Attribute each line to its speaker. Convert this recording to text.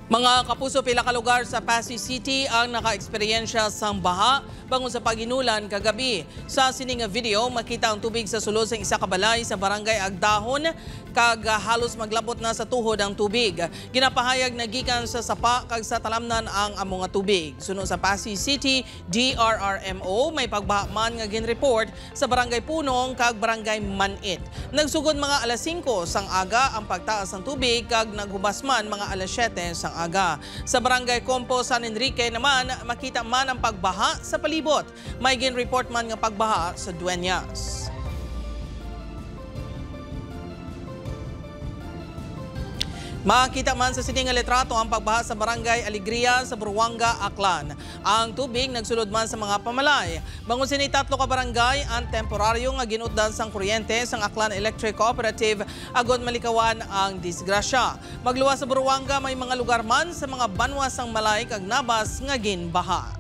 Speaker 1: Mga kapuso, pila ka lugar sa Pasig City ang naka-eksperyensya sang baha bangon sa paginulan kagabi. Sa sining video, makita ang tubig sa sulod sa isa ka balay sa barangay Agdahon kag halos maglabot na sa tuhod ang tubig. Ginapahayag na gikan sa sapa kag sa talamnan ang among nga tubig. Suno sa Pasig City DRRMO, may pagbaha man nga ginreport sa barangay Punong kag barangay Manit. Nagsugod mga alas 5 sang aga ang pagtaas ng tubig kag naghubas man mga alas 7 sang aga. Sa barangay Compo San Enrique naman, makita man ang pagbaha sa palibot. May ginreport man nga pagbaha sa Dueñas. Makita man sa sining nga litrato ang pagbaha sa barangay Alegria sa Buruanga, Aklan. Ang tubig nagsulod man sa mga pamalay. Bangon sini 3 ka barangay ang temporaryo nga ginutdan sang kuryente sang Aklan Electric Cooperative agod malikawan ang disgrasya. Magluwas sa Buruanga, may mga lugar man sa mga banwa sang malay kag nabas nga ginbaha.